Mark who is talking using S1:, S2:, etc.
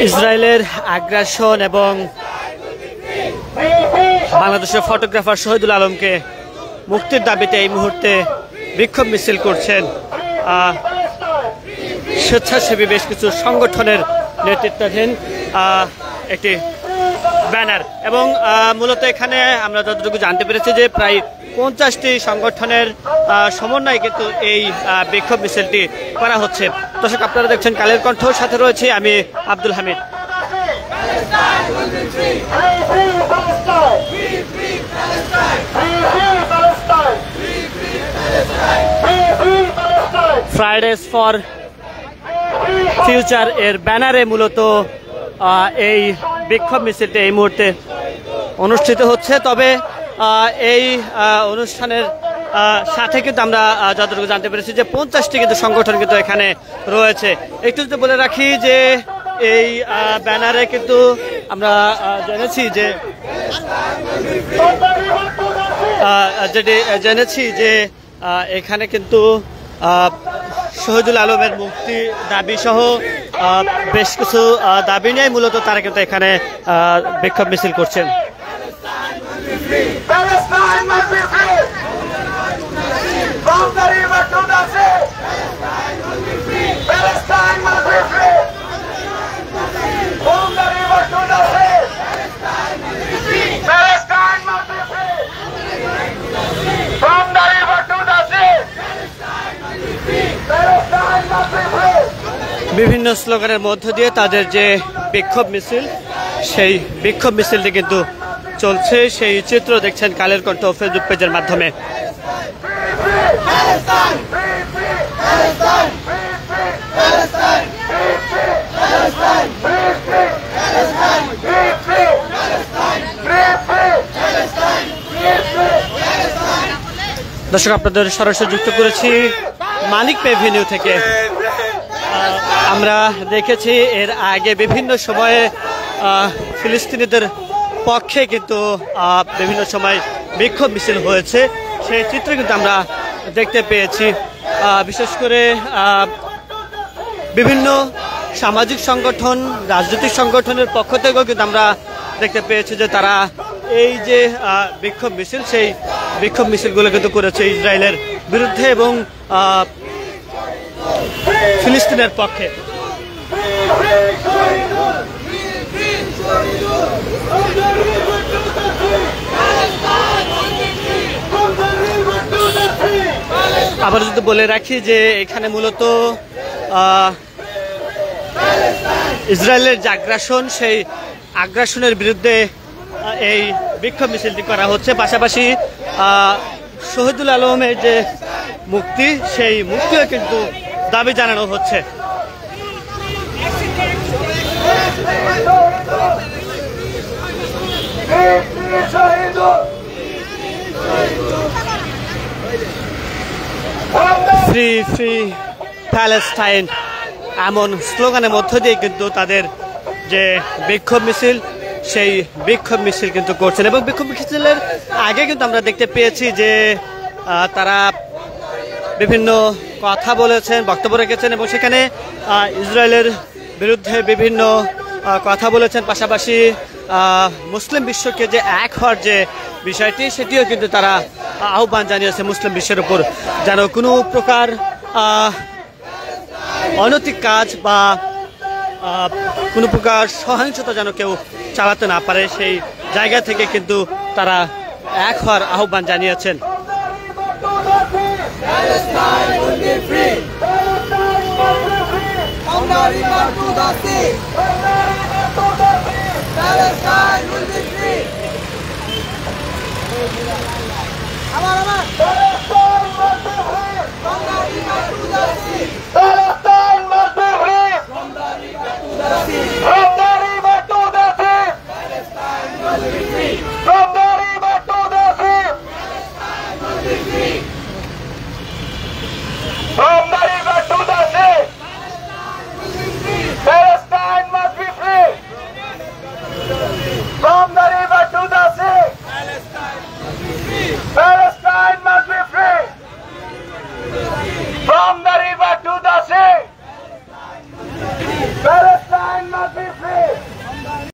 S1: ইসরায়েলের আগ্রাসন এবং বাংলাদেশের ফটোগ্রাফার শহীদুল আলমকে মুক্তির দাবিতে এই মুহূর্তে বিক্ষোভ মিছিল করছেন স্বেচ্ছাসেবী বেশ কিছু সংগঠনের নেতৃত্বাধীন একটি ব্যানার। এবং মূলত এখানে আমরা যতটুকু জানতে পেরেছি যে প্রায় 50টি সংগঠনের সমন্বয়ে কিন্তু এই বিক্ষোভ মিছিলটি করা হচ্ছে। দর্শক, আপনারা দেখছেন কালের কণ্ঠ, সাথে রয়েছে আমি Abdul Hamid. Fridays for future এর ব্যানারে মূলত এই বিক্ষোভ মিছিলটি এই মুহূর্তে অনুষ্ঠিত হচ্ছে। তবে এই অনুষ্ঠানের সাথে কিন্তু আমরা যতটুকু জানতে পেরেছি যে 50টি কিন্তু সংগঠন কিন্তু এখানে রয়েছে। একটু যদি বলে রাখি যে এই ব্যানারে কিন্তু আমরা জেনেছি যে এখানে কিন্তু শহীদুল আলমের মুক্তি দাবি সহ বেশ কিছু দাবি নিয়ে মূলত তারা কিন্তু এখানে বিক্ষোভ মিছিল করছেন। বিভিন্ন স্লোগানের মধ্য দিয়ে তাদের যে বিক্ষোভ মিছিল, সেই বিক্ষোভ মিছিলটি কিন্তু চলছে। সেই চিত্র দেখছেন কালের কণ্ঠ ফেসবুক পেজের মাধ্যমে। দর্শক, আপনাদের সরাসরি যুক্ত করেছি মানিক এভিনিউ থেকে। আমরা দেখেছি এর আগে বিভিন্ন সময়ে ফিলিস্তিনিদের পক্ষে কিন্তু বিভিন্ন সময় বিক্ষোভ মিছিল হয়েছে, সেই চিত্র কিন্তু আমরা দেখতে পেয়েছি। বিশেষ করে বিভিন্ন সামাজিক সংগঠন, রাজনৈতিক সংগঠনের পক্ষ থেকেও কিন্তু আমরা দেখতে পেয়েছি যে তারা এই যে বিক্ষোভ মিছিল, সেই বিক্ষোভ মিছিলগুলো কিন্তু করেছে ইসরায়েলের বিরুদ্ধে এবং ফিলিস্তিনের পক্ষে। আবার যদি বলে রাখি যে এখানে মূলত ইসরায়েলের যে আগ্রাসন, সেই আগ্রাসনের বিরুদ্ধে এই বিক্ষোভ মিছিলটি করা হচ্ছে। পাশাপাশি শহীদুল আলমের যে মুক্তি, সেই মুক্তিও কিন্তু দাবি জানানো হচ্ছে। ফ্রি ফ্রি প্যালেস্টাইন, এমন স্লোগানের মধ্য দিয়ে কিন্তু তাদের যে বিক্ষোভ মিছিল, সেই বিক্ষোভ মিছিল কিন্তু করছেন। এবং বিক্ষোভ মিছিলের আগে কিন্তু আমরা দেখতে পেয়েছি যে তারা বিভিন্ন কথা বলেছেন, বক্তব্য রেখেছেন এবং সেখানে ইসরায়েলের বিরুদ্ধে বিভিন্ন কথা বলেছেন। পাশাপাশি মুসলিম বিশ্বকে যে এক হওয়ার যে বিষয়টি, সেটিও কিন্তু তারা আহ্বান জানিয়েছে মুসলিম বিশ্বের উপর, যেন কোনো প্রকার অনৈতিক কাজ বা কোনো প্রকার সহিংসতা যেন কেউ চালাতে না পারে, সেই জায়গা থেকে কিন্তু তারা এক হওয়ার আহ্বান জানিয়েছেন।
S2: Palestine must be free!